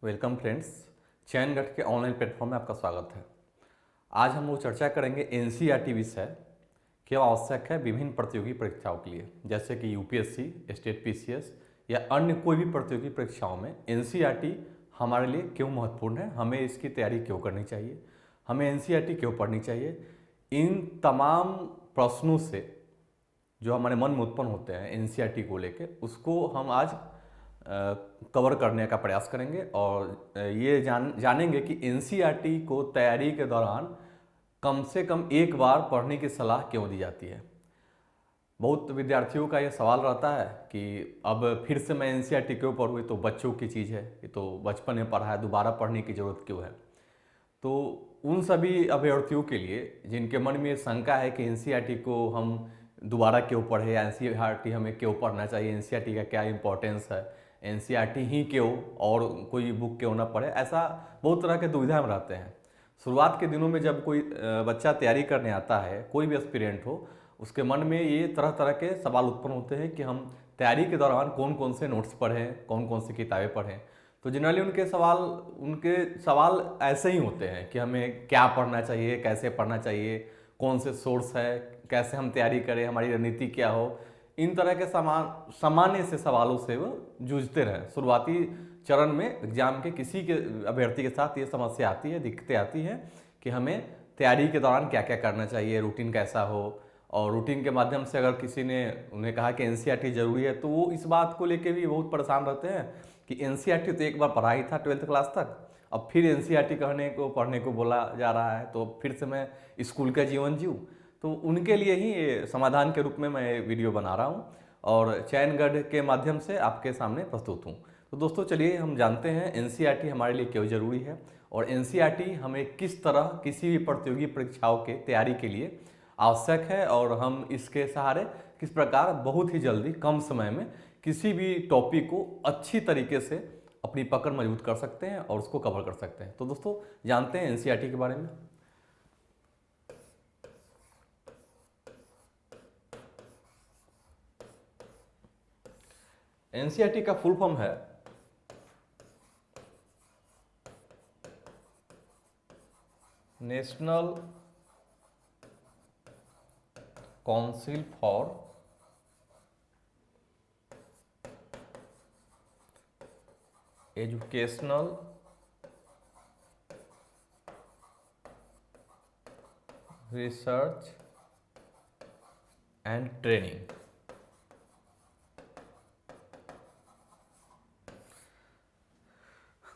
Welcome friends. चयनगढ़ के online platform में आपका स्वागत है। आज हम लोग चर्चा करेंगे एनसीईआरटी विषय क्यों आवश्यक है विभिन्न प्रतियोगी परीक्षाओं के लिए, जैसे कि यूपीएससी, स्टेट पीसीएस या अन्य कोई भी प्रतियोगी परीक्षाओं में एनसीईआरटी हमारे लिए क्यों महत्वपूर्ण है, हमें इसकी तैयारी क्यों करनी चाहिए, हमें एनसीईआरटी क्यों पढ़नी चाहिए। इन तमाम प्रश्नों से जो हमारे मन में उत्पन्न होते हैं एनसीईआरटी को लेके, उसको हम आज कवर करने का प्रयास करेंगे और ये जानेंगे कि एनसीईआरटी को तैयारी के दौरान कम से कम एक बार पढ़ने की सलाह क्यों दी जाती है। बहुत विद्यार्थियों का ये सवाल रहता है कि अब फिर से मैं एनसीईआरटी क्यों पढूं, ये तो बच्चों की चीज़ है, ये तो बचपन में पढ़ा है, दोबारा पढ़ने की ज़रूरत क्यों है। तो उन सभी अभ्यर्थियों के लिए जिनके मन में ये शंका है कि एनसीईआरटी को हम दोबारा क्यों पढ़े, एनसीईआरटी हमें क्यों पढ़ना चाहिए, एनसीईआरटी का क्या इंपॉर्टेंस है, एनसीईआरटी ही क्यों और कोई बुक क्यों ना पढ़े, ऐसा बहुत तरह के दुविधा में रहते हैं। शुरुआत के दिनों में जब कोई बच्चा तैयारी करने आता है, कोई भी एस्पिरेंट हो, उसके मन में ये तरह तरह के सवाल उत्पन्न होते हैं कि हम तैयारी के दौरान कौन कौन से नोट्स पढ़ें, कौन कौन सी किताबें पढ़ें। तो जनरली उनके सवाल ऐसे ही होते हैं कि हमें क्या पढ़ना चाहिए, कैसे पढ़ना चाहिए, कौन से सोर्स है, कैसे हम तैयारी करें, हमारी रणनीति क्या हो। इन तरह के सामान्य से सवालों से वो जूझते रहे। शुरुआती चरण में एग्जाम के किसी के अभ्यर्थी के साथ ये समस्या आती है, दिक्कतें आती हैं कि हमें तैयारी के दौरान क्या क्या करना चाहिए, रूटीन कैसा हो। और रूटीन के माध्यम से अगर किसी ने उन्हें कहा कि एनसीईआरटी ज़रूरी है, तो वो इस बात को लेके भी बहुत परेशान रहते हैं कि एनसीईआरटी तो एक बार पढ़ा ही था 12th क्लास तक, अब फिर एनसीईआरटी पढ़ने को बोला जा रहा है, तो फिर से मैं स्कूल का जीवन जीऊँ। तो उनके लिए ही ये समाधान के रूप में मैं वीडियो बना रहा हूँ और चयनगढ़ के माध्यम से आपके सामने प्रस्तुत हूँ। तो दोस्तों चलिए हम जानते हैं एनसीईआरटी हमारे लिए क्यों ज़रूरी है और एनसीईआरटी हमें किस तरह किसी भी प्रतियोगी परीक्षाओं के तैयारी के लिए आवश्यक है और हम इसके सहारे किस प्रकार बहुत ही जल्दी कम समय में किसी भी टॉपिक को अच्छी तरीके से अपनी पकड़ मजबूत कर सकते हैं और उसको कवर कर सकते हैं। तो दोस्तों जानते हैं एनसीईआरटी के बारे में। एनसीईआरटी का फुल फॉर्म है national council for educational research and training.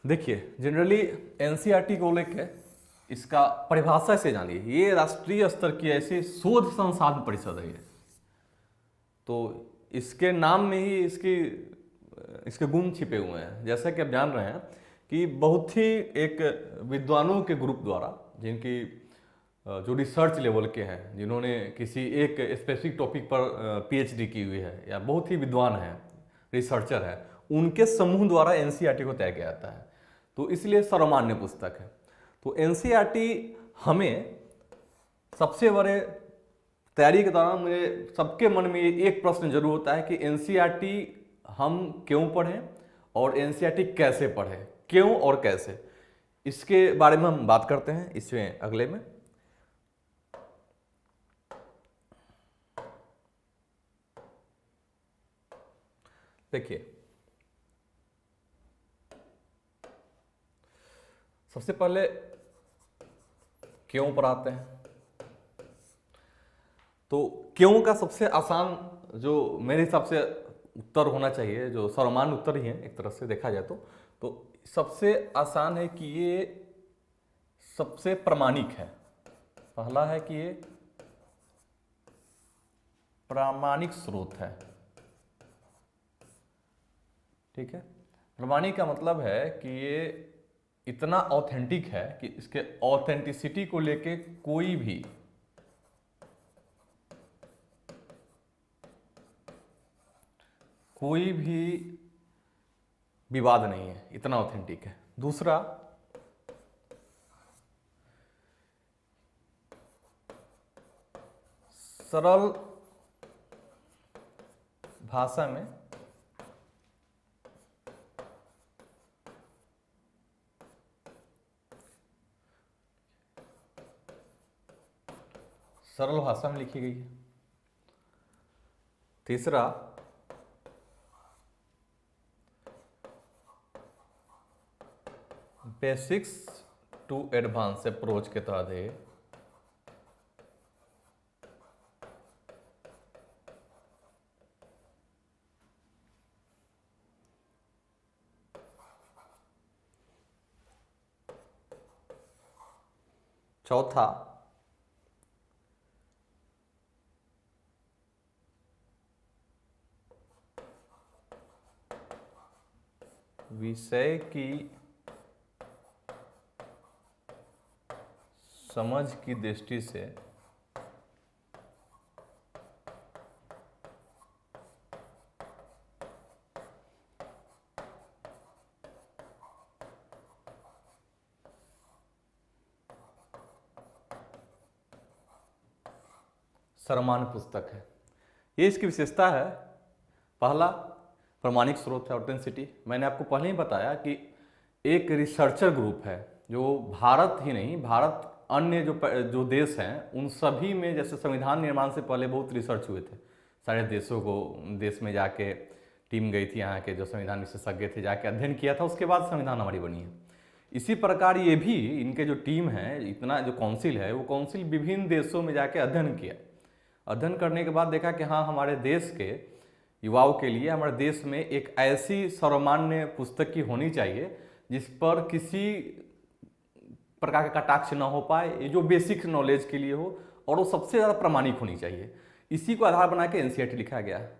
देखिए जनरली एनसीईआरटी को लेकर इसका परिभाषा से जानिए, ये राष्ट्रीय स्तर की ऐसी शोध संसाधन परिषद है। तो इसके नाम में ही इसके गुण छिपे हुए हैं। जैसा कि आप जान रहे हैं कि बहुत ही एक विद्वानों के ग्रुप द्वारा, जिनकी जो रिसर्च लेवल के हैं, जिन्होंने किसी एक स्पेसिफिक टॉपिक पर पीएचडी की हुई है या बहुत ही विद्वान हैं, रिसर्चर है, उनके समूह द्वारा एनसीईआरटी को तय किया जाता है। तो इसलिए सर्वमान्य पुस्तक है। तो एनसीईआरटी हमें सबसे बड़े तैयारी के दौरान मुझे सबके मन में एक प्रश्न जरूर होता है कि एनसीईआरटी हम क्यों पढ़ें और एनसीईआरटी कैसे पढ़ें, क्यों और कैसे। इसके बारे में हम बात करते हैं इसमें अगले में। देखिए सबसे पहले क्यों पर आते हैं। तो क्यों का सबसे आसान, जो मेरे हिसाब से उत्तर होना चाहिए, जो सर्वमान्य उत्तर ही है एक तरह से देखा जाए तो सबसे आसान है कि ये सबसे प्रामाणिक है। पहला है कि ये प्रामाणिक स्रोत है। ठीक है, प्रामाणिक का मतलब है कि ये इतना ऑथेंटिक है कि इसके ऑथेंटिसिटी को लेके कोई भी विवाद नहीं है, इतना ऑथेंटिक है। दूसरा, सरल भाषा में सरल भाषा में लिखी गई है। तीसरा, बेसिक्स टू एडवांस अप्रोच के तहत है। चौथा, विषय की समझ की दृष्टि से सर्वमान्य पुस्तक है। ये इसकी विशेषता है। पहला, प्रमाणिक स्रोत है, ऑथेंटिसिटी। मैंने आपको पहले ही बताया कि एक रिसर्चर ग्रुप है जो भारत ही नहीं, भारत अन्य जो देश हैं उन सभी में, जैसे संविधान निर्माण से पहले बहुत रिसर्च हुए थे, सारे देश में जाके टीम गई थी, यहाँ के जो संविधान विशेषज्ञ थे जाके अध्ययन किया था, उसके बाद संविधान हमारी बनी है। इसी प्रकार ये भी, इनके जो टीम है, इतना जो काउंसिल है, वो काउंसिल विभिन्न देशों में जाके अध्ययन किया। अध्ययन करने के बाद देखा कि हाँ, हमारे देश के युवाओं के लिए हमारे देश में एक ऐसी सर्वमान्य पुस्तक की होनी चाहिए जिस पर किसी प्रकार का कटाक्ष ना हो पाए, ये जो बेसिक नॉलेज के लिए हो, और वो सबसे ज़्यादा प्रामाणिक होनी चाहिए। इसी को आधार बना के एनसीईआरटी लिखा गया है।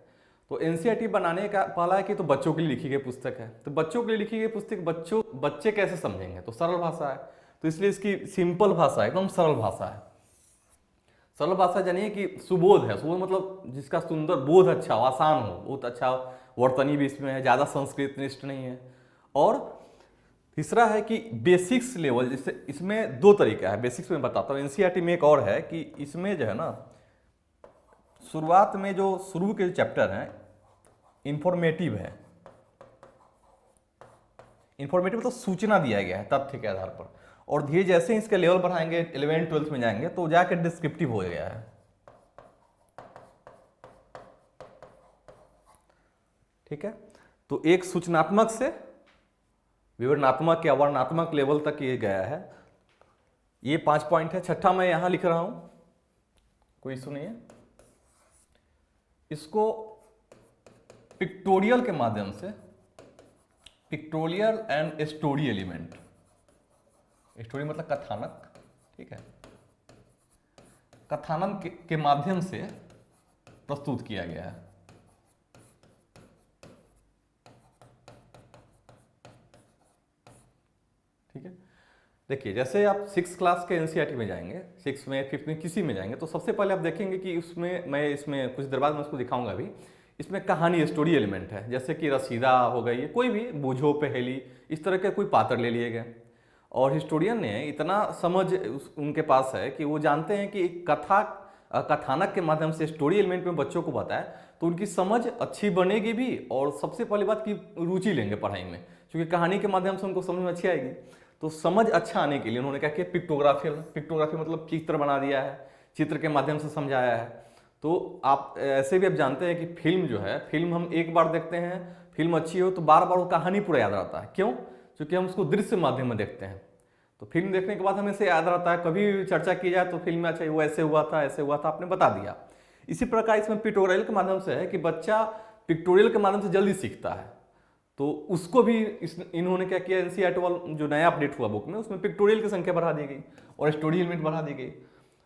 तो एनसीईआरटी बनाने का पहला है कि तो बच्चों के लिए लिखी गई पुस्तक है। तो बच्चों के लिए लिखी गई पुस्तक बच्चे कैसे समझेंगे? तो सरल भाषा है, तो इसलिए इसकी सिंपल भाषा है, एकदम सरल भाषा है। सरल भाषा जानिए कि सुबोध है। सुबोध मतलब जिसका सुंदर बोध अच्छा हो, आसान हो, बहुत अच्छा वर्तनी भी इसमें है, ज़्यादा संस्कृत निष्ठ नहीं है। और तीसरा है कि बेसिक्स लेवल, जैसे इसमें दो तरीका है, बेसिक्स में बताता हूँ। एनसीईआरटी में एक और है कि इसमें जो है ना, शुरुआत में जो शुरू के चैप्टर हैं इंफॉर्मेटिव है। इंफॉर्मेटिव मतलब सूचना दिया गया है तथ्य के आधार पर, और धीरे जैसे ही इसके लेवल बढ़ाएंगे, 11th 12th में जाएंगे तो जाकर डिस्क्रिप्टिव हो गया है। ठीक है, तो एक सूचनात्मक से विवरणात्मक या वर्णनात्मक लेवल तक ये गया है। ये 5 पॉइंट है। छठा मैं यहां लिख रहा हूं, कोई इशू नहीं है। इसको पिक्टोरियल के माध्यम से, pictorial and story element, story मतलब कथानक, ठीक है, कथानक के माध्यम से प्रस्तुत किया गया है। ठीक है, देखिए जैसे आप 6th क्लास के एनसीईआरटी में जाएंगे, 6 में 5th में किसी में जाएंगे, तो सबसे पहले आप देखेंगे कि उसमें, मैं इसमें कुछ देर बाद मैं उसको दिखाऊंगा भी, इसमें कहानी स्टोरी एलिमेंट है। जैसे कि रसीदा हो गई, कोई भी बूझो पहेली, इस तरह के कोई पात्र ले लिए गए। और हिस्टोरियन ने इतना समझ उनके पास है कि वो जानते हैं कि कथानक के माध्यम से स्टोरी एलिमेंट में बच्चों को बताए तो उनकी समझ अच्छी बनेगी भी, और सबसे पहली बात की रुचि लेंगे पढ़ाई में, क्योंकि कहानी के माध्यम से उनको समझ में अच्छी आएगी। तो समझ अच्छा आने के लिए उन्होंने क्या किया, पिक्टोग्राफी मतलब चित्र बना दिया है, चित्र के माध्यम से समझाया है। तो आप ऐसे भी आप जानते हैं कि फिल्म जो है, फिल्म हम एक बार देखते हैं, फिल्म अच्छी हो तो बार बार वो कहानी पूरा याद रहता है। क्यों? क्योंकि हम उसको दृश्य माध्यम में देखते हैं। तो फिल्म देखने के बाद हमें से याद रहता है, कभी भी चर्चा की जाए तो फिल्म में अच्छा वो ऐसे हुआ था, ऐसे हुआ था, आपने बता दिया। इसी प्रकार इसमें पिक्टोरियल के माध्यम से है कि बच्चा पिक्टोरियल के माध्यम से जल्दी सीखता है। तो उसको भी इन्होंने क्या किया, एनसीईआरटी वाला जो नया अपडेट हुआ बुक में, उसमें पिक्टोरियल की संख्या बढ़ा दी गई और स्टोरी एलिमेंट बढ़ा दी गई।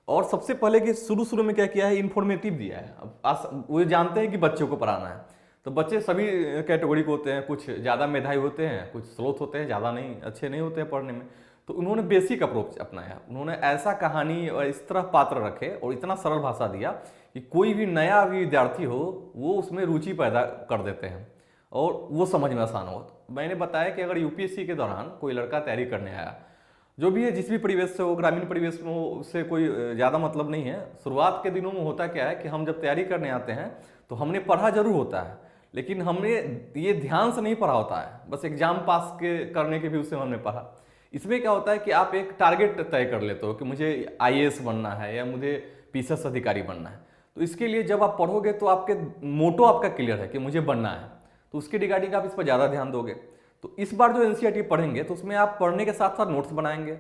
और सबसे पहले कि शुरू में क्या किया है, इन्फॉर्मेटिव दिया है। अब वो जानते हैं कि बच्चों को पढ़ाना है, तो बच्चे सभी कैटेगरी के होते हैं, कुछ ज़्यादा मेधावी होते हैं, कुछ स्रोत होते हैं, ज़्यादा नहीं अच्छे नहीं होते हैं पढ़ने में। तो उन्होंने बेसिक अप्रोच अपनाया, उन्होंने ऐसा कहानी और इस तरह पात्र रखे और इतना सरल भाषा दिया कि कोई भी नया विद्यार्थी हो वो उसमें रुचि पैदा कर देते हैं और वो समझ में आसान हो। मैंने बताया कि अगर यूपीएससी के दौरान कोई लड़का तैयारी करने आया, जो भी है, जिस भी परिवेश से हो, ग्रामीण परिवेश में हो, उससे कोई ज़्यादा मतलब नहीं है। शुरुआत के दिनों में होता क्या है कि हम जब तैयारी करने आते हैं तो हमने पढ़ा जरूर होता है, लेकिन हमने ये ध्यान से नहीं पढ़ा होता है, बस एग्जाम पास करने के भी उससे हमने पढ़ा। इसमें क्या होता है कि आप एक टारगेट तय कर लेते हो कि मुझे आईएएस बनना है या मुझे पीसीएस अधिकारी बनना है। तो इसके लिए जब आप पढ़ोगे तो आपके मोटो आपका क्लियर है कि मुझे बनना है, तो उसके रिगार्डिंग आप इस पर ज़्यादा ध्यान दोगे। तो इस बार जो एनसीईआरटी पढ़ेंगे तो उसमें आप पढ़ने के साथ साथ नोट्स बनाएंगे,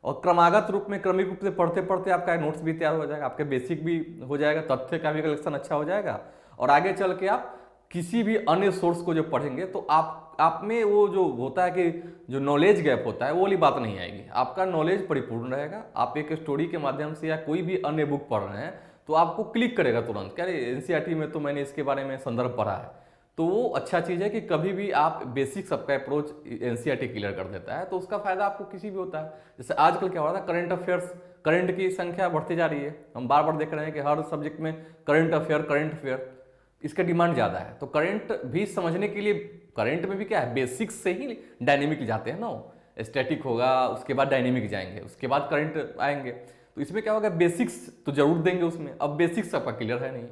और क्रमागत रूप में क्रमिक रूप से पढ़ते पढ़ते आपका नोट्स भी तैयार हो जाएगा, आपके बेसिक भी हो जाएगा, तथ्य का भी कलेक्शन अच्छा हो जाएगा, और आगे चल के आप किसी भी अन्य सोर्स को जब पढ़ेंगे तो आप में वो जो होता है कि जो नॉलेज गैप होता है वो वाली बात नहीं आएगी, आपका नॉलेज परिपूर्ण रहेगा। आप एक स्टोरी के माध्यम से या कोई भी अन्य बुक पढ़ रहे हैं तो आपको क्लिक करेगा तुरंत, क्या एनसीईआरटी में तो मैंने इसके बारे में संदर्भ पढ़ा है। तो वो अच्छा चीज़ है कि कभी भी आप बेसिक सबका अप्रोच एनसीईआरटी क्लियर कर देता है, तो उसका फायदा आपको किसी भी होता है। जैसे आजकल क्या हो रहा था, करंट अफेयर्स, करंट की संख्या बढ़ती जा रही है, हम बार बार देख रहे हैं कि हर सब्जेक्ट में करंट अफेयर, इसका डिमांड ज़्यादा है। तो करंट भी समझने के लिए, करंट में भी क्या है, बेसिक्स से ही डायनेमिक जाते हैं ना, स्टैटिक होगा उसके बाद डायनेमिक जाएंगे, उसके बाद करंट आएंगे। तो इसमें क्या होगा, बेसिक्स तो जरूर देंगे उसमें, अब बेसिक्स आपका क्लियर है नहीं,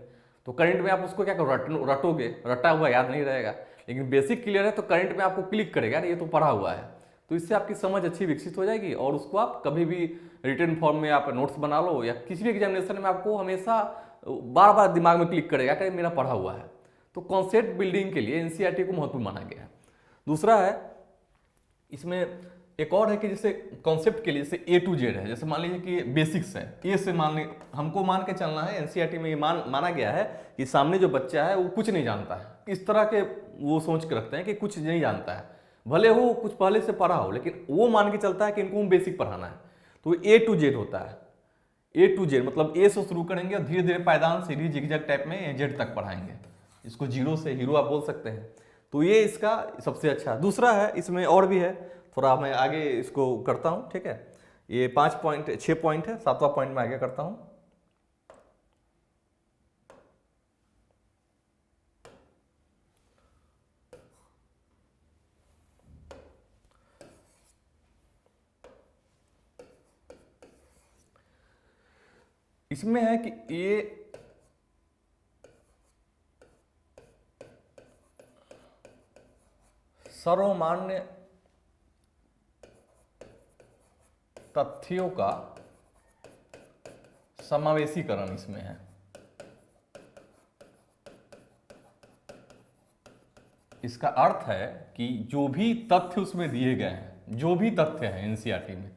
तो करंट में आप उसको क्या करो, रटोगे, रटा हुआ याद नहीं रहेगा, लेकिन बेसिक क्लियर है तो करंट में आपको क्लिक करेगा, ये तो पढ़ा हुआ है। तो इससे आपकी समझ अच्छी विकसित हो जाएगी, और उसको आप कभी भी रिटन फॉर्म में आप नोट्स बना लो, या किसी भी एग्जामिनेशन में आपको हमेशा बार बार दिमाग में क्लिक करेगा कि मेरा पढ़ा हुआ है। तो कॉन्सेप्ट बिल्डिंग के लिए एनसीईआरटी को महत्वपूर्ण माना गया है। दूसरा है, इसमें एक और है कि जैसे कॉन्सेप्ट के लिए जैसे ए टू जेड है, जैसे मान लीजिए कि बेसिक्स है, ए से हमको मान के चलना है। एनसीईआरटी में ये माना गया है कि सामने जो बच्चा है वो कुछ नहीं जानता है, इस तरह के वो सोच के रखते हैं कि कुछ नहीं जानता है, भले वो कुछ पहले से पढ़ा हो, लेकिन वो मान के चलता है कि इनको बेसिक पढ़ाना है। तो ए टू जेड होता है, ए टू जेड मतलब ए से शुरू करेंगे और धीरे धीरे पायदान सीढ़ी जिगजैग टाइप में जेड तक पढ़ाएंगे, इसको जीरो से हीरो आप बोल सकते हैं। तो ये इसका सबसे अच्छा। दूसरा है, इसमें और भी है, थोड़ा मैं आगे इसको करता हूँ, ठीक है। ये 6 पॉइंट है, 7वां पॉइंट मैं आगे करता हूँ। इसमें है कि ये सर्वमान्य तथ्यों का समावेशीकरण इसमें है। इसका अर्थ है कि जो भी तथ्य उसमें दिए गए हैं, जो भी तथ्य हैं एनसीईआरटी में,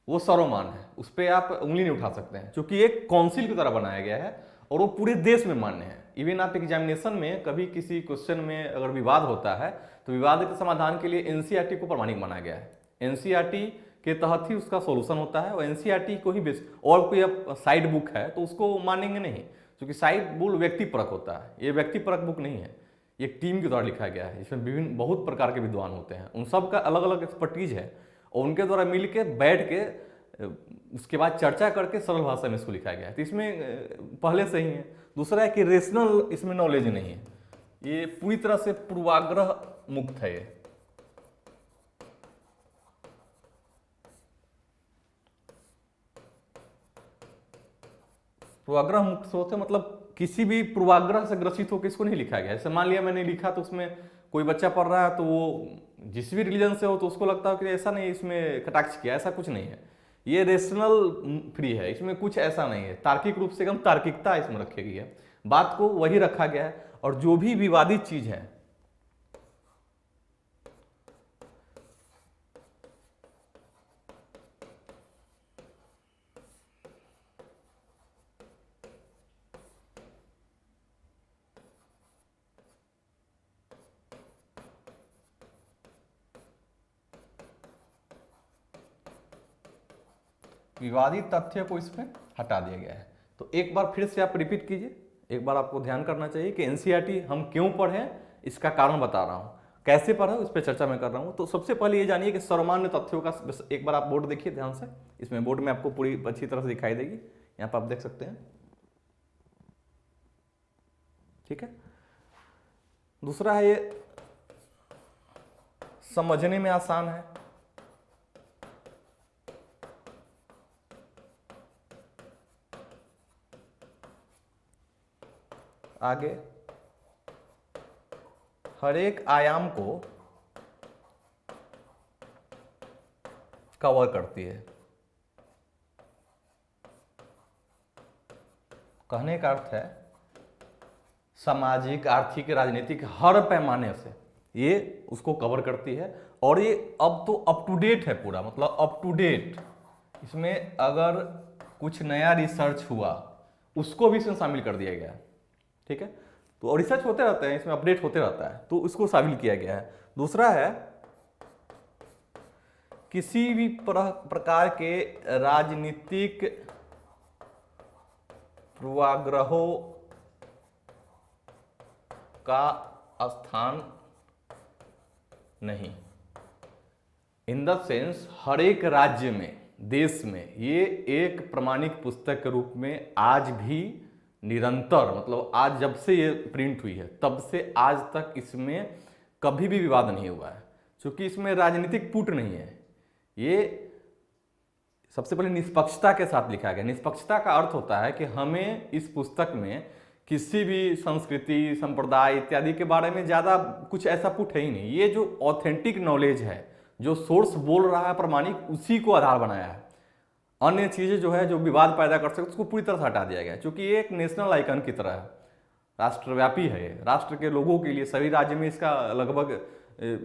वो सर्वमान्य है, उस पर आप उंगली नहीं उठा सकते हैं, क्योंकि एक काउंसिल की तरह बनाया गया है और वो पूरे देश में मान्य है। इवन आप एग्जामिनेशन में कभी किसी क्वेश्चन में अगर विवाद होता है तो विवाद के समाधान के लिए एनसीईआरटी को प्रमाणिक माना गया है। एनसीईआरटी के तहत ही उसका सोल्यूशन होता है, और एनसीईआरटी को ही बेस, और कोई अब साइड बुक है तो उसको मानेंगे नहीं, क्योंकि साइड बुक व्यक्तिपरक होता है, ये व्यक्तिपरक बुक नहीं है, ये टीम के द्वारा लिखा गया है। इसमें विभिन्न बहुत प्रकार के विद्वान होते हैं, उन सब का अलग अलग एक्सपर्टीज है, और उनके द्वारा मिल के बैठ के उसके बाद चर्चा करके सरल भाषा में इसको लिखा गया है। तो इसमें पहले से ही है। दूसरा है कि रेशनल इसमें नॉलेज नहीं है, ये पूरी तरह से पूर्वाग्रह मुक्त है। ये पूर्वाग्रह मुक्त सोच है, मतलब किसी भी पूर्वाग्रह से ग्रसित होकर इसको नहीं लिखा गया। जैसे मान लिया मैंने लिखा तो उसमें कोई बच्चा पढ़ रहा है तो वो जिस भी रिलीजन से हो तो उसको लगता है कि ऐसा नहीं, इसमें कटाक्ष किया, ऐसा कुछ नहीं है। ये रेशनल फ्री है, इसमें कुछ ऐसा नहीं है, तार्किक रूप से एकदम तार्किकता इसमें रखी गई है, बात को वही रखा गया है। और जो भी विवादित चीज है, विवादित तथ्य को इसमें हटा दिया गया है। तो एक बार फिर से आप रिपीट कीजिए, एक बार आपको ध्यान करना चाहिए कि एनसीईआरटी हम क्यों पढ़ें, इसका कारण बता रहा हूं, कैसे पढ़े उस पर चर्चा मैं कर रहा हूं। तो सबसे पहले ये जानिए कि सर्वमान्य तथ्यों का, एक बार आप बोर्ड देखिए ध्यान से, इसमें बोर्ड में आपको पूरी अच्छी तरह से दिखाई देगी, यहाँ पर आप देख सकते हैं, ठीक है। दूसरा है, ये समझने में आसान है, आगे हर एक आयाम को कवर करती है। कहने का अर्थ है सामाजिक, आर्थिक, राजनीतिक हर पैमाने से ये उसको कवर करती है। और ये अब तो अप टू डेट है पूरा, मतलब अप टू डेट। इसमें अगर कुछ नया रिसर्च हुआ उसको भी इसमें शामिल कर दिया गया है, ठीक है। तो और रिसर्च होते रहते हैं, इसमें अपडेट होते रहता है, तो इसको शामिल किया गया है। दूसरा है किसी भी प्रकार के राजनीतिक पूर्वाग्रहों का स्थान नहीं। इन द सेंस हर एक राज्य में, देश में ये एक प्रमाणिक पुस्तक के रूप में आज भी निरंतर, मतलब आज जब से ये प्रिंट हुई है तब से आज तक इसमें कभी भी विवाद नहीं हुआ है, क्योंकि इसमें राजनीतिक पुट नहीं है। ये सबसे पहले निष्पक्षता के साथ लिखा गया। निष्पक्षता का अर्थ होता है कि हमें इस पुस्तक में किसी भी संस्कृति, संप्रदाय इत्यादि के बारे में ज़्यादा कुछ ऐसा पुट है ही नहीं। ये जो ऑथेंटिक नॉलेज है, जो सोर्स बोल रहा है प्रमाणिक, उसी को आधार बनाया है। अन्य चीज़ें जो है जो विवाद पैदा कर सकते उसको पूरी तरह से हटा दिया गया, क्योंकि ये एक नेशनल आइकन की तरह है, राष्ट्रव्यापी है। ये राष्ट्र के लोगों के लिए सभी राज्य में इसका लगभग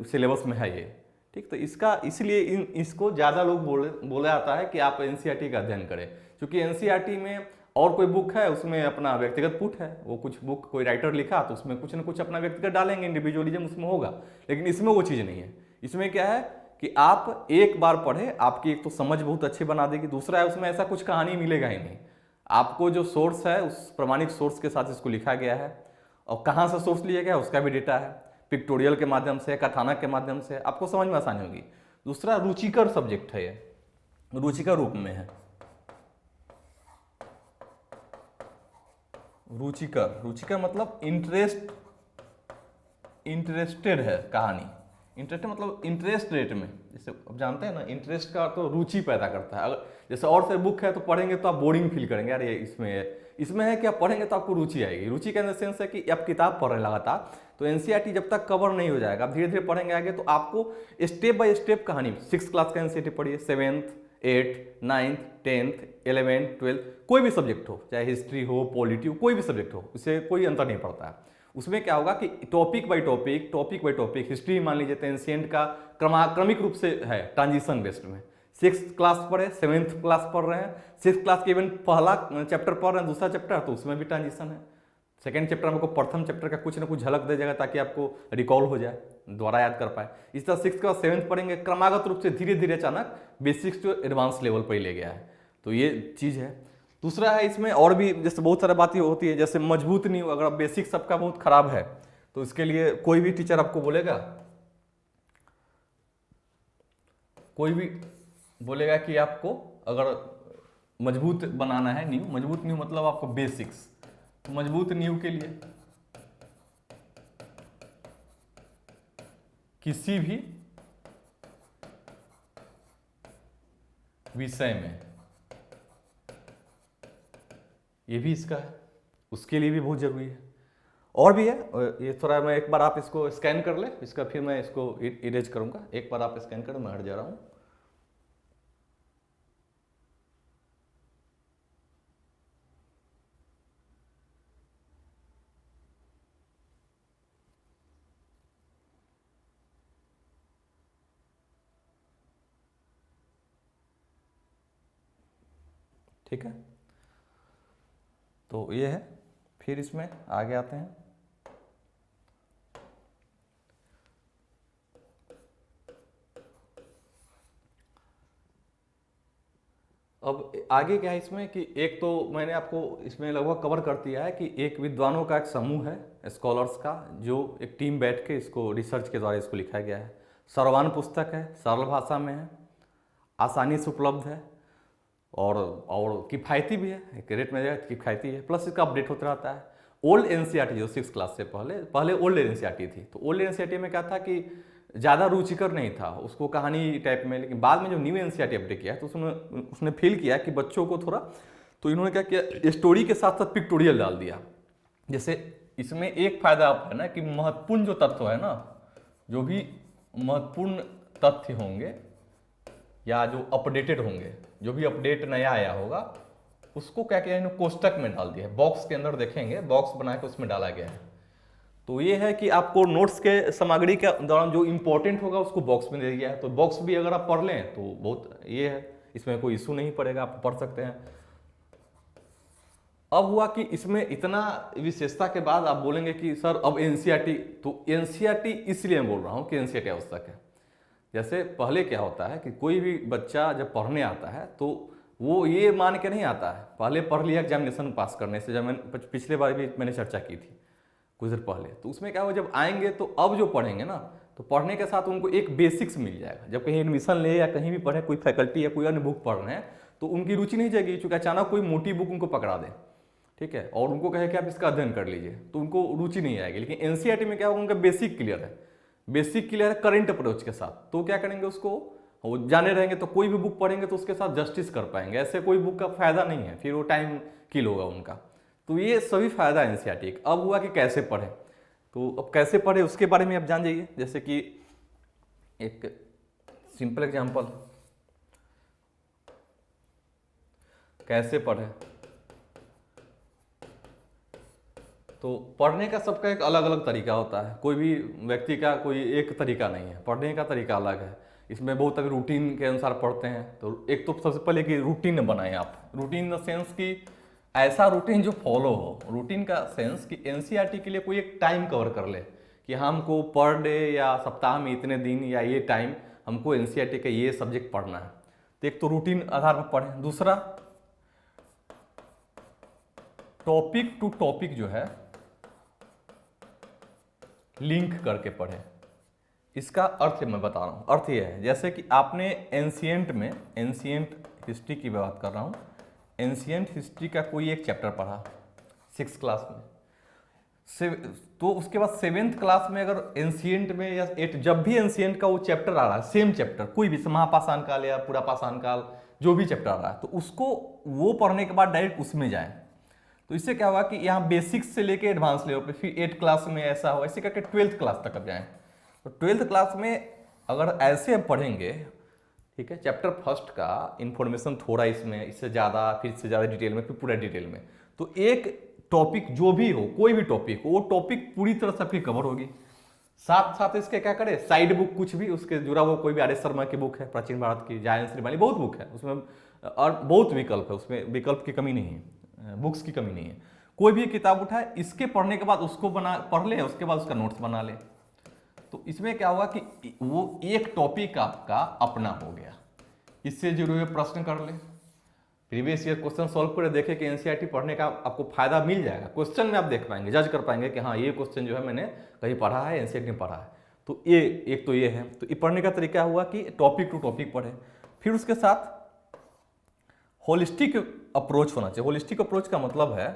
सिलेबस में है ये, ठीक। तो इसका इसलिए इसको ज़्यादा लोग बोला जाता है कि आप एनसीईआरटी का अध्ययन करें, क्योंकि एनसीईआरटी में और कोई बुक है उसमें अपना व्यक्तिगत पुट है, वो कुछ बुक कोई राइटर लिखा तो उसमें कुछ ना कुछ अपना व्यक्तिगत डालेंगे, इंडिविजुअलिज्म उसमें होगा। लेकिन इसमें वो चीज़ नहीं है। इसमें क्या है कि आप एक बार पढ़े, आपकी एक तो समझ बहुत अच्छी बना देगी, दूसरा है उसमें ऐसा कुछ कहानी मिलेगा ही नहीं। आपको जो सोर्स है उस प्रमाणिक सोर्स के साथ इसको लिखा गया है, और कहाँ से सोर्स लिया गया उसका भी डेटा है, पिक्टोरियल के माध्यम से, कथानक के माध्यम से, आपको समझ में आसानी होगी। दूसरा रुचिकर सब्जेक्ट है, ये रुचिकर रूप में है। रुचिकर मतलब इंटरेस्टेड है कहानी। इंटरेस्टेड मतलब इंटरेस्ट रेट में, जैसे अब जानते हैं ना, इंटरेस्ट का तो रुचि पैदा करता है। अगर जैसे और से बुक है तो पढ़ेंगे तो आप बोरिंग फील करेंगे, यार ये इसमें है कि आप पढ़ेंगे तो आपको रुचि आएगी। रुचि का सेंस है कि आप किताब पढ़ रहे लगातार, तो एनसीईआरटी जब तक कवर नहीं हो जाएगा, आप धीरे धीरे पढ़ेंगे आगे, तो आपको स्टेप बाय स्टेप कहानी, 6th क्लास का एनसीईआरटी पढ़िए, 7th, 8th, 9th, 10th, 11th, 12th, कोई भी सब्जेक्ट हो, चाहे हिस्ट्री हो, पॉलिटी हो, कोई भी सब्जेक्ट हो, उससे कोई अंतर नहीं पड़ता है। उसमें क्या होगा कि टॉपिक बाय टॉपिक, हिस्ट्री मान लीजिए तो एंशिएंट का क्रमिक रूप से है, ट्रांजिशन बेस्ड में। 6th क्लास पढ़े, 7th क्लास पढ़ रहे हैं, 6th क्लास के इवन पहला चैप्टर पढ़ रहे हैं, दूसरा चैप्टर, तो उसमें भी ट्रांजिशन है। सेकेंड चैप्टर में आपको प्रथम चैप्टर का कुछ ना कुछ झलक दे जाएगा, ताकि आपको रिकॉल हो जाए, दोबारा याद कर पाए। इस तरह 6th के बाद 7th पढ़ेंगे, क्रमागत रूप से धीरे धीरे अचानक बेसिक्स टू एडवांस लेवल पर ही ले गया है। तो ये चीज़ है। दूसरा है इसमें और भी जैसे बहुत सारी बातें होती है, जैसे मजबूत नहीं हो, अगर बेसिक सबका बहुत खराब है तो इसके लिए कोई भी टीचर आपको बोलेगा, कोई भी बोलेगा कि आपको अगर मजबूत बनाना है, नींव मजबूत, नींव मतलब आपको बेसिक्स, तो मजबूत नींव के लिए किसी भी विषय में, ये भी इसका है, उसके लिए भी बहुत जरूरी है। और भी है, ये थोड़ा मैं एक बार आप इसको स्कैन कर ले, इसका फिर मैं इसको इरेज करूंगा। एक बार आप स्कैन करो, मैं हट जा रहा हूं। ठीक है, तो ये है। फिर इसमें आगे आते हैं। अब आगे क्या है इसमें कि एक तो मैंने आपको इसमें लगभग कवर कर दिया है कि एक विद्वानों का एक समूह है, स्कॉलर्स का, जो एक टीम बैठ के इसको रिसर्च के द्वारा इसको लिखा गया है। सर्वान पुस्तक है, सरल भाषा में है, आसानी से उपलब्ध है, और किफ़ायती भी है, एक रेट में किफ़ायती है, प्लस इसका अपडेट होता रहता है। ओल्ड एनसीईआरटी जो 6th क्लास से पहले ओल्ड एनसीईआरटी थी, तो ओल्ड एनसीईआरटी में क्या था कि ज़्यादा रुचिकर नहीं था, उसको कहानी टाइप में। लेकिन बाद में जो न्यू एनसीईआरटी अपडेट किया तो उसने फील किया कि बच्चों को थोड़ा, तो इन्होंने क्या किया, स्टोरी के साथ साथ पिक्टोरियल डाल दिया। जैसे इसमें एक फायदा है ना कि महत्वपूर्ण जो तत्व है ना, जो भी महत्वपूर्ण तथ्य होंगे या जो अपडेटेड होंगे, जो भी अपडेट नया आया होगा, उसको क्या किया इन्होंने, कोष्टक में डाल दिया है। बॉक्स के अंदर देखेंगे, बॉक्स बना के उसमें डाला गया है। तो ये है कि आपको नोट्स के सामग्री के दौरान जो इंपॉर्टेंट होगा उसको बॉक्स में दे दिया है। तो बॉक्स भी अगर आप पढ़ लें तो बहुत ये है, इसमें कोई इशू नहीं पड़ेगा, आप पढ़ सकते हैं। अब हुआ कि इसमें इतना विशेषता के बाद आप बोलेंगे कि सर अब एनसीईआरटी, तो एनसीईआरटी इसलिए मैं बोल रहा हूँ कि एनसीईआरटी आवश्यक है। जैसे पहले क्या होता है कि कोई भी बच्चा जब पढ़ने आता है तो वो ये मान के नहीं आता है, पहले पढ़ लिया एग्जामिनेशन पास करने से, जब मैंने पिछले बार भी मैंने चर्चा की थी कुछ देर पहले। तो उसमें क्या हुआ, जब आएंगे तो अब जो पढ़ेंगे ना, तो पढ़ने के साथ उनको एक बेसिक्स मिल जाएगा। जब कहीं एडमिशन ले या कहीं भी पढ़े, कोई फैकल्टी या कोई अन्य बुक पढ़ रहे हैं, तो उनकी रुचि नहीं जाएगी, चूँकि अचानक कोई मोटी बुक उनको पकड़ा दे, ठीक है, और उनको कहे कि आप इसका अध्ययन कर लीजिए, तो उनको रुचि नहीं आएगी। लेकिन एनसीईआरटी में क्या होगा, उनका बेसिक क्लियर है, बेसिक क्लियर है करंट अप्रोच के साथ। तो क्या करेंगे, उसको वो जाने रहेंगे, तो कोई भी बुक पढ़ेंगे तो उसके साथ जस्टिस कर पाएंगे। ऐसे कोई बुक का फायदा नहीं है, फिर वो टाइम किल होगा उनका। तो ये सभी फायदा है एनसीईआरटी। अब हुआ कि कैसे पढ़े, तो अब कैसे पढ़े उसके बारे में आप जान जाइए। जैसे कि एक सिंपल एग्जांपल, कैसे पढ़े, तो पढ़ने का सबका एक अलग अलग तरीका होता है। कोई भी व्यक्ति का कोई एक तरीका नहीं है, पढ़ने का तरीका अलग है। इसमें बहुत अगर रूटीन के अनुसार पढ़ते हैं, तो एक तो सबसे पहले कि रूटीन बनाएं आप। रूटीन इन द सेंस कि ऐसा रूटीन जो फॉलो हो। रूटीन का सेंस कि एनसीईआरटी के लिए कोई एक टाइम कवर कर ले कि हमको पर डे या सप्ताह में इतने दिन या ये टाइम हमको एनसीईआरटी का ये सब्जेक्ट पढ़ना है। तो एक तो रूटीन आधार पर पढ़ें। दूसरा, टॉपिक टू टॉपिक जो है लिंक करके पढ़ें। इसका अर्थ मैं बता रहा हूँ। अर्थ यह है, जैसे कि आपने एंशिएंट में, एंशिएंट हिस्ट्री की बात कर रहा हूँ, एंशिएंट हिस्ट्री का कोई एक चैप्टर पढ़ा 6th क्लास में से, तो उसके बाद 7th क्लास में अगर एंशिएंट में या 8, जब भी एंशिएंट का वो चैप्टर आ रहा है, सेम चैप्टर, कोई भी महापाषाण काल या पूरा पाषाण काल, जो भी चैप्टर आ रहा है, तो उसको वो पढ़ने के बाद डायरेक्ट उसमें जाएं। तो इससे क्या हुआ कि यहाँ बेसिक्स से लेके एडवांस लेवल पे, फिर 8th क्लास में ऐसा हो, ऐसे करके 12th क्लास तक अब जाएं। तो 12th क्लास में अगर ऐसे हम पढ़ेंगे, ठीक है, चैप्टर फर्स्ट का इंफॉर्मेशन थोड़ा इसमें, इससे ज़्यादा, फिर इससे ज़्यादा डिटेल में, फिर पूरा डिटेल में, तो एक टॉपिक जो भी हो, कोई भी टॉपिक, वो टॉपिक पूरी तरह से आपकी कवर होगी। साथ साथ इसके क्या करें, साइड बुक कुछ भी उसके जुड़ा हुआ, कोई भी आर एस शर्मा की बुक है, प्राचीन भारत की, जायन श्रीमाली, बहुत बुक है उसमें, और बहुत विकल्प है उसमें, विकल्प की कमी नहीं है, बुक्स की कमी नहीं है। कोई भी किताब उठाए, इसके पढ़ने के बाद उसको पढ़ ले, उसके बाद उसका नोट्स बना ले। तो इसमें क्या हुआ कि वो एक टॉपिक आपका अपना हो गया। इससे जुड़े हुए प्रश्न कर ले, प्रीवियस ईयर क्वेश्चन सॉल्व कर देखे कि एनसीईआरटी पढ़ने का आपको फायदा मिल जाएगा। क्वेश्चन में आप देख पाएंगे, जज कर पाएंगे कि हाँ ये क्वेश्चन जो है मैंने कहीं पढ़ा है, एनसीईआरटी में पढ़ा है। तो ये एक तो ये है। तो ये पढ़ने का तरीका हुआ कि टॉपिक टू टॉपिक पढ़े। फिर उसके साथ होलिस्टिक अप्रोच होना चाहिए। होलिस्टिक अप्रोच का मतलब है,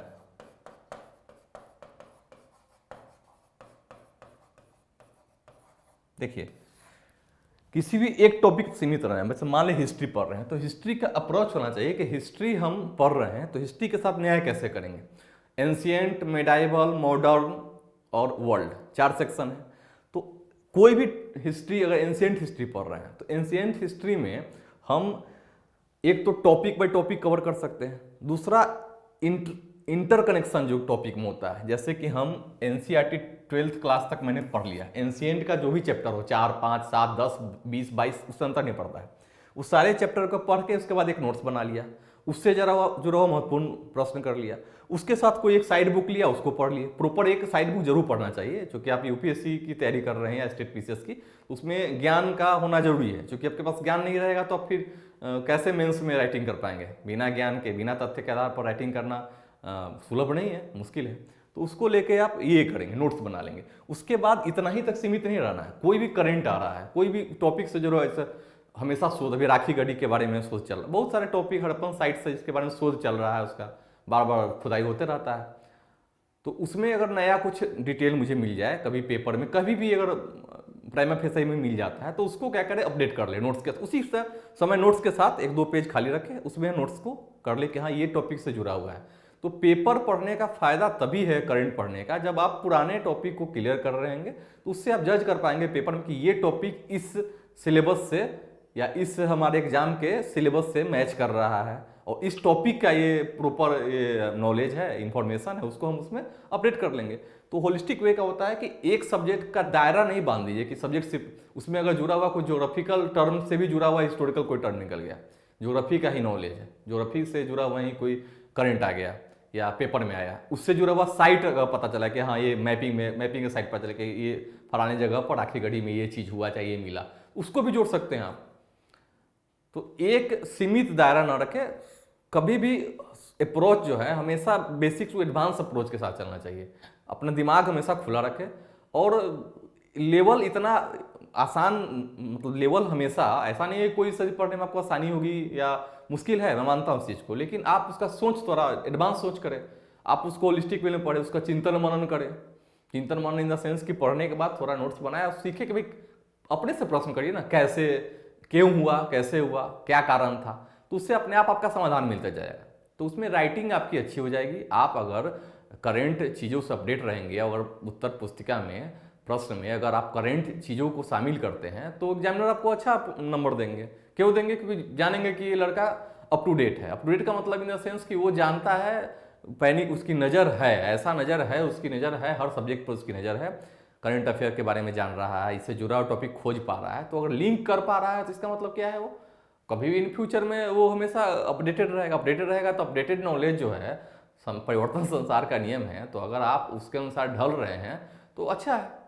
देखिए, किसी भी एक टॉपिक सीमित रहे हैं। वैसे मान लें हिस्ट्री पढ़ रहे हैं, तो हिस्ट्री का अप्रोच होना चाहिए कि हिस्ट्री हम पढ़ रहे हैं तो हिस्ट्री के साथ न्याय कैसे करेंगे। एंशिएंट, मेडाइवल, मॉडर्न और वर्ल्ड, 4 सेक्शन है। तो कोई भी हिस्ट्री, अगर एंशिएंट हिस्ट्री पढ़ रहे हैं तो एंशिएंट हिस्ट्री में हम एक तो टॉपिक बाय टॉपिक कवर कर सकते हैं। दूसरा, इंटरकनेक्शन जो टॉपिक में होता है, जैसे कि हम एनसीईआरटी 12th क्लास तक मैंने पढ़ लिया, एंशिएंट का जो भी चैप्टर हो, 4, 5, 7, 10, 20, 22, उससे अंतर नहीं पड़ता है, उस सारे चैप्टर को पढ़ के उसके बाद एक नोट्स बना लिया, उससे जुड़ा हुआ महत्वपूर्ण प्रश्न कर लिया, उसके साथ कोई एक साइड बुक लिया, उसको पढ़ लिए। प्रॉपर एक साइड बुक जरूर पढ़ना चाहिए, क्योंकि आप यूपीएससी की तैयारी कर रहे हैं या स्टेट पीसीएस की, उसमें ज्ञान का होना जरूरी है। क्योंकि आपके पास ज्ञान नहीं रहेगा तो आप फिर कैसे मेंस में राइटिंग कर पाएंगे। बिना ज्ञान के, बिना तथ्य के आधार पर राइटिंग करना सुलभ नहीं है, मुश्किल है। तो उसको लेके आप ये करेंगे, नोट्स बना लेंगे। उसके बाद इतना ही तक सीमित नहीं रहना है। कोई भी करंट आ रहा है, कोई भी टॉपिक से जुड़ा ऐसा हमेशा शोध, अभी राखी गढ़ी के बारे में शोध चल रहा है, बहुत सारे टॉपिक हड़प्पन साइट से जिसके बारे में शोध चल रहा है, उसका बार बार खुदाई होते रहता है। तो उसमें अगर नया कुछ डिटेल मुझे मिल जाए, कभी पेपर में, कभी भी अगर प्राइमा फेसाई में मिल जाता है, तो उसको क्या करें, अपडेट कर ले नोट्स के। उसी समय नोट्स के साथ 1-2 पेज खाली रखें, उसमें नोट्स को कर ले कि हाँ ये टॉपिक से जुड़ा हुआ है। तो पेपर पढ़ने का फायदा तभी है करंट पढ़ने का, जब आप पुराने टॉपिक को क्लियर कर रहे होंगे, तो उससे आप जज कर पाएंगे पेपर में कि ये टॉपिक इस सिलेबस से या इस हमारे एग्जाम के सिलेबस से मैच कर रहा है और इस टॉपिक का ये प्रॉपर ये नॉलेज है, इंफॉर्मेशन है, उसको हम उसमें अपडेट कर लेंगे। तो होलिस्टिक वे का होता है कि एक सब्जेक्ट का दायरा नहीं बांध दीजिए कि सब्जेक्ट सिर्फ उसमें अगर जुड़ा हुआ कोई ज्योग्राफिकल टर्म से भी जुड़ा हुआ हिस्टोरिकल कोई टर्म निकल गया, ज्योग्राफी का ही नॉलेज है, ज्योग्राफी से जुड़ा हुआ ही कोई करंट आ गया या पेपर में आया, उससे जुड़ा हुआ साइट अगर पता चला कि हाँ ये मैपिंग के साइट पता चला कि ये फलाने जगह पर आखिर घड़ी में ये चीज़ हुआ, चाहे ये मिला, उसको भी जोड़ सकते हैं आप। तो एक सीमित दायरा ना रखे, कभी भी अप्रोच जो है हमेशा बेसिक टू एडवांस अप्रोच के साथ चलना चाहिए। अपना दिमाग हमेशा खुला रखे और लेवल इतना आसान, मतलब लेवल हमेशा ऐसा नहीं है कोई सब्जेक्ट पढ़ने में आपको आसानी होगी या मुश्किल है, मैं मानता हूँ उस चीज़ को, लेकिन आप उसका सोच थोड़ा एडवांस सोच करें, आप उसको होलिस्टिक वे में पढ़े, उसका चिंतन मनन करें। चिंतन मनन इन द सेंस कि पढ़ने के बाद थोड़ा नोट्स बनाया, सीखे कि भाई अपने से प्रश्न करिए ना, कैसे, क्यों हुआ, कैसे हुआ, क्या कारण था, तो उससे अपने आप आपका समाधान मिलता जाएगा। तो उसमें राइटिंग आपकी अच्छी हो जाएगी। आप अगर करेंट चीज़ों से अपडेट रहेंगे और उत्तर पुस्तिका में प्रश्न में अगर आप करेंट चीज़ों को शामिल करते हैं तो एग्जामिनर आपको अच्छा नंबर देंगे। क्यों देंगे? क्योंकि जानेंगे कि ये लड़का अप टू डेट है। अप टू डेट का मतलब इन द सेंस कि वो जानता है, पैनिक उसकी नज़र है, ऐसा नज़र है, उसकी नज़र है, हर सब्जेक्ट पर उसकी नज़र है, करंट अफेयर के बारे में जान रहा है, इससे जुड़ा हुआ टॉपिक खोज पा रहा है। तो अगर लिंक कर पा रहा है तो इसका मतलब क्या है, वो कभी भी इन फ्यूचर में वो हमेशा अपडेटेड रहेगा। अपडेटेड रहेगा तो अपडेटेड नॉलेज जो है, परिवर्तन संसार का नियम है, तो अगर आप उसके अनुसार ढल रहे हैं तो अच्छा है।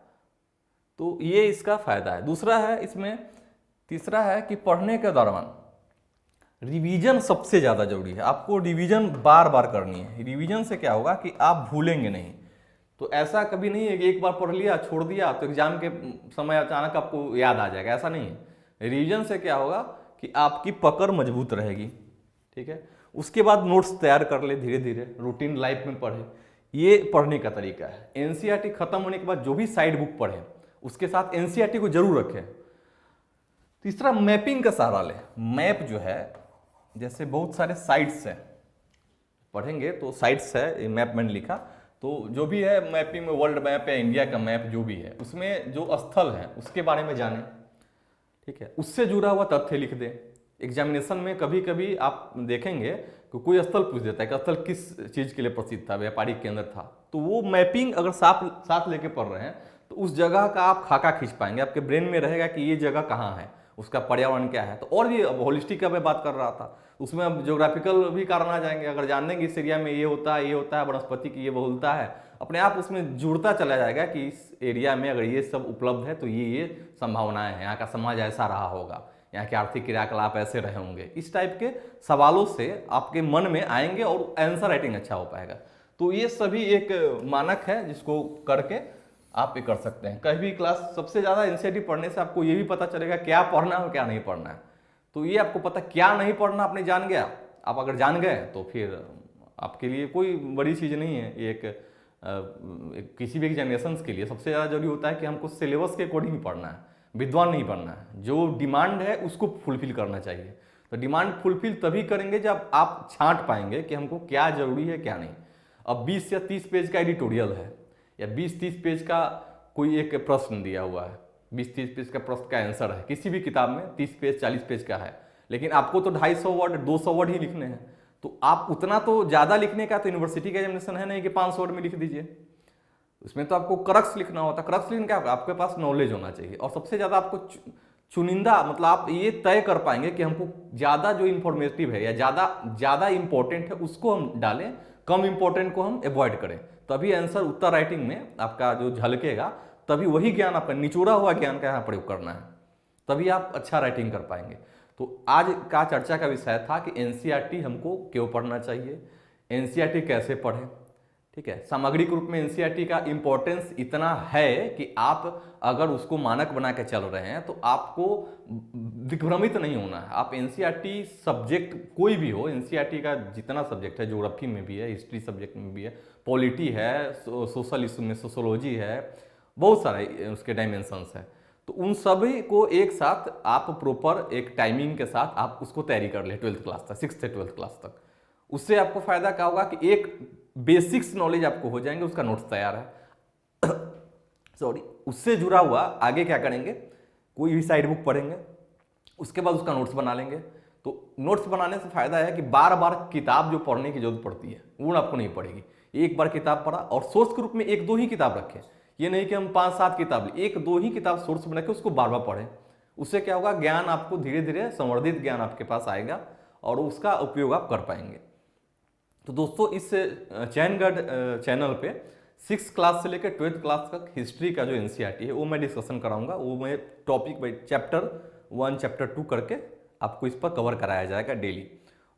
तो ये इसका फायदा है। दूसरा है इसमें, तीसरा है कि पढ़ने के दौरान रिवीजन सबसे ज़्यादा जरूरी है। आपको रिवीजन बार बार करनी है। रिवीजन से क्या होगा कि आप भूलेंगे नहीं। तो ऐसा कभी नहीं है कि एक बार पढ़ लिया छोड़ दिया तो एग्जाम के समय अचानक आपको याद आ जाएगा, ऐसा नहीं है। रिवीजन से क्या होगा कि आपकी पकड़ मजबूत रहेगी, ठीक है। उसके बाद नोट्स तैयार कर ले, धीरे धीरे रूटीन लाइफ में पढ़े। ये पढ़ने का तरीका है। एनसीईआरटी खत्म होने के बाद जो भी साइड बुक पढ़े उसके साथ एनसीईआरटी को जरूर रखें। तीसरा, मैपिंग का सहारा ले। मैप जो है, जैसे बहुत सारे साइट्स हैं, पढ़ेंगे तो साइट्स है, मैप मैंने लिखा, तो जो भी है मैपिंग में, वर्ल्ड मैप या इंडिया का मैप जो भी है, उसमें जो स्थल है उसके बारे में जाने, ठीक है। उससे जुड़ा हुआ तथ्य लिख दें। एग्जामिनेशन में कभी कभी आप देखेंगे कि कोई स्थल पूछ देता है कि स्थल किस चीज़ के लिए प्रसिद्ध था, व्यापारिक केंद्र था, तो वो मैपिंग अगर साथ लेके पढ़ रहे हैं तो उस जगह का आप खाका खींच पाएंगे, आपके ब्रेन में रहेगा कि ये जगह कहाँ है, उसका पर्यावरण क्या है। तो और भी, अब होलिस्टिक का मैं बात कर रहा था, उसमें अब ज्योग्राफिकल भी कारण आ जाएंगे। अगर जान लेंगे इस एरिया में ये होता है, ये होता है, वनस्पति की ये बहुलता है, अपने आप उसमें जुड़ता चला जाएगा कि इस एरिया में अगर ये सब उपलब्ध है तो ये संभावनाएं हैं, यहाँ का समाज ऐसा रहा होगा, यहाँ के आर्थिक क्रियाकलाप ऐसे रहे होंगे। इस टाइप के सवालों से आपके मन में आएंगे और आंसर राइटिंग अच्छा हो पाएगा। तो ये सभी एक मानक है जिसको करके आप ये कर सकते हैं। कहीं भी क्लास, सबसे ज़्यादा एनसीईआरटी पढ़ने से आपको ये भी पता चलेगा क्या पढ़ना है और क्या नहीं पढ़ना है। तो ये आपको पता क्या नहीं पढ़ना आपने जान गया। आप अगर जान गए तो फिर आपके लिए कोई बड़ी चीज़ नहीं है। एक किसी भी एग्जामिनेशन के लिए सबसे ज़्यादा जरूरी होता है कि हमको सिलेबस के अकॉर्डिंग पढ़ना है, विद्वान नहीं पढ़ना है। जो डिमांड है उसको फुलफिल करना चाहिए। तो डिमांड फुलफिल तभी करेंगे जब आप छांट पाएंगे कि हमको क्या जरूरी है क्या नहीं। अब 20 या 30 पेज का एडिटोरियल है या 20-30 पेज का कोई एक प्रश्न दिया हुआ है, 20-30 पेज का प्रश्न का आंसर है किसी भी किताब में, 30 पेज 40 पेज का है, लेकिन आपको तो 250 वर्ड 200 वर्ड ही लिखने हैं। तो आप उतना तो ज़्यादा लिखने का तो यूनिवर्सिटी का एग्जामिनेशन है नहीं कि 500 वर्ड में लिख दीजिए। उसमें तो आपको क्रक्स लिखना होता है। क्रक्स लिखने का आपके पास नॉलेज होना चाहिए। और सबसे ज़्यादा आपको चुनिंदा, मतलब आप ये तय कर पाएंगे कि हमको ज़्यादा जो इन्फॉर्मेटिव है या ज़्यादा इंपॉर्टेंट है उसको हम डालें, कम इंपॉर्टेंट को हम अवॉइड करें। तभी आंसर उत्तर राइटिंग में आपका जो झलकेगा, तभी वही ज्ञान आपका निचोड़ा हुआ ज्ञान का यहाँ प्रयोग करना है, तभी आप अच्छा राइटिंग कर पाएंगे। तो आज का चर्चा का विषय था कि एनसीईआरटी हमको क्यों पढ़ना चाहिए, एनसीईआरटी कैसे पढ़ें, ठीक है। सामग्री के रूप में एनसीईआरटी का इंपॉर्टेंस इतना है कि आप अगर उसको मानक बना के चल रहे हैं तो आपको दिग्भ्रमित नहीं होना है। आप एनसीईआरटी सब्जेक्ट कोई भी हो, एनसीईआरटी का जितना सब्जेक्ट है, ज्योग्राफी में भी है, हिस्ट्री सब्जेक्ट में भी है, पॉलिटी है, सोशल इशू में सोशोलॉजी है, बहुत सारे उसके डायमेंशंस है। तो उन सभी को एक साथ आप प्रॉपर एक टाइमिंग के साथ आप उसको तैयारी कर ले 12th क्लास तक, 6th से 12th क्लास तक। उससे आपको फायदा क्या होगा कि एक बेसिक्स नॉलेज आपको हो जाएंगे, उसका नोट्स तैयार है सॉरी। उससे जुड़ा हुआ आगे क्या करेंगे, कोई भी साइड बुक पढ़ेंगे, उसके बाद उसका नोट्स बना लेंगे। तो नोट्स बनाने से फ़ायदा है कि बार बार किताब जो पढ़ने की जरूरत पड़ती है वो आपको नहीं पड़ेगी। एक बार किताब पढ़ा, और सोर्स के रूप में एक दो ही किताब रखें। ये नहीं कि हम 5-7 किताब लें, एक दो ही किताब सोर्स में रखें, उसको बार बार पढ़ें। उससे क्या होगा, ज्ञान आपको धीरे धीरे संवर्धित ज्ञान आपके पास आएगा और उसका उपयोग आप कर पाएंगे। तो दोस्तों इस चैनगढ़ चैनल पे 6th क्लास से लेकर 12th क्लास तक हिस्ट्री का जो एनसीईआरटी है वो मैं डिस्कशन कराऊंगा। वो मैं टॉपिक बाई चैप्टर 1 चैप्टर 2 करके आपको इस पर कवर कराया जाएगा डेली।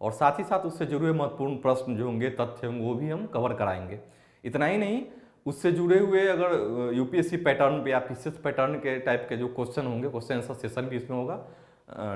और साथ ही साथ उससे जुड़े महत्वपूर्ण प्रश्न जो होंगे, तथ्य होंगे, वो भी हम कवर कराएंगे। इतना ही नहीं, उससे जुड़े हुए अगर यूपीएससी पैटर्न पे या पीसीएस पैटर्न के टाइप के जो क्वेश्चन होंगे, क्वेश्चन आंसर सेशन भी इसमें होगा,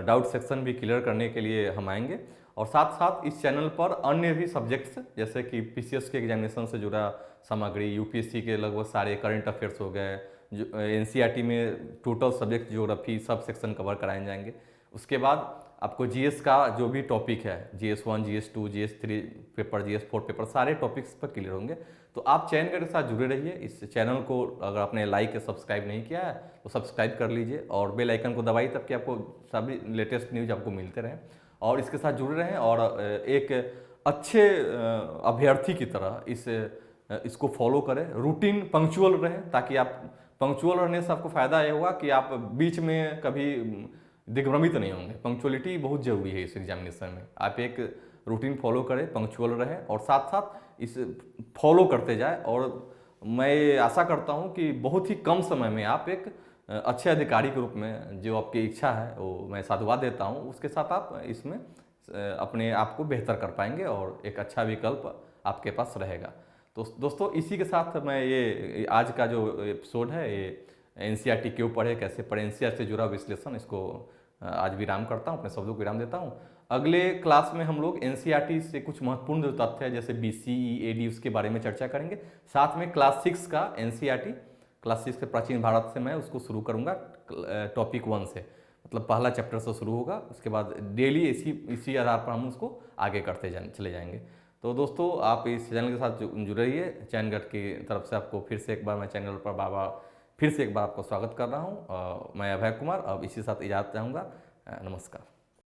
डाउट सेक्शन भी क्लियर करने के लिए हम आएंगे। और साथ साथ इस चैनल पर अन्य भी सब्जेक्ट्स जैसे कि पीसीएस के एग्जामिनेशन से जुड़ा सामग्री, यूपीएससी के लगभग सारे करंट अफेयर्स हो गए, जो एनसीईआरटी में total subject geography sub section cover कराए जाएंगे। उसके बाद आपको जीएस का जो भी टॉपिक है, GS 1, GS 2, GS 3 paper, GS 4 paper, सारे टॉपिक्स पर क्लियर होंगे। तो आप चैनल के साथ जुड़े रहिए। इस चैनल को अगर आपने लाइक या सब्सक्राइब नहीं किया है तो सब्सक्राइब कर लीजिए और बेल आइकन को दबाइए, तब कि आपको सभी लेटेस्ट न्यूज आपको मिलते रहें। और इसके साथ जुड़े रहें और एक अच्छे अभ्यर्थी की तरह इसको फॉलो करें, रूटीन पंक्चुअल रहें, ताकि आप पंक्चुअल रहने से आपको फ़ायदा ये होगा कि आप बीच में कभी दिग्भ्रमित नहीं होंगे। पंक्चुअलिटी बहुत ज़रूरी है इस एग्जामिनेशन में। आप एक रूटीन फॉलो करें, पंक्चुअल रहें और साथ साथ इस फॉलो करते जाए। और मैं आशा करता हूं कि बहुत ही कम समय में आप एक अच्छे अधिकारी के रूप में, जो आपकी इच्छा है वो मैं साधुवाद देता हूं, उसके साथ आप इसमें अपने आप को बेहतर कर पाएंगे और एक अच्छा विकल्प आपके पास रहेगा। तो दोस्तों इसी के साथ मैं ये आज का जो एपिसोड है, ये एनसीईआरटी क्यों पढ़े, कैसे पढ़े, एनसीईआरटी से जुड़ा विश्लेषण, इसको आज विराम करता हूँ, अपने शब्दों को विराम देता हूँ। अगले क्लास में हम लोग एनसीईआरटी से कुछ महत्वपूर्ण जो तथ्य है जैसे बीसीई, एडी, उसके बारे में चर्चा करेंगे। साथ में क्लास 6 का एनसीईआरटी, क्लास 6 के प्राचीन भारत से मैं उसको शुरू करूँगा टॉपिक 1 से, मतलब पहला चैप्टर से शुरू होगा। उसके बाद डेली इसी आधार पर हम उसको आगे करते चले जाएंगे। तो दोस्तों आप इस चैनल के साथ जुड़े रहिए। चैनगढ़ की तरफ से आपको फिर से एक बार मैं चैनल पर फिर से एक बार आपका स्वागत कर रहा हूँ। मैं अभय कुमार अब इसी साथ इजाज़त चाहूँगा। नमस्कार।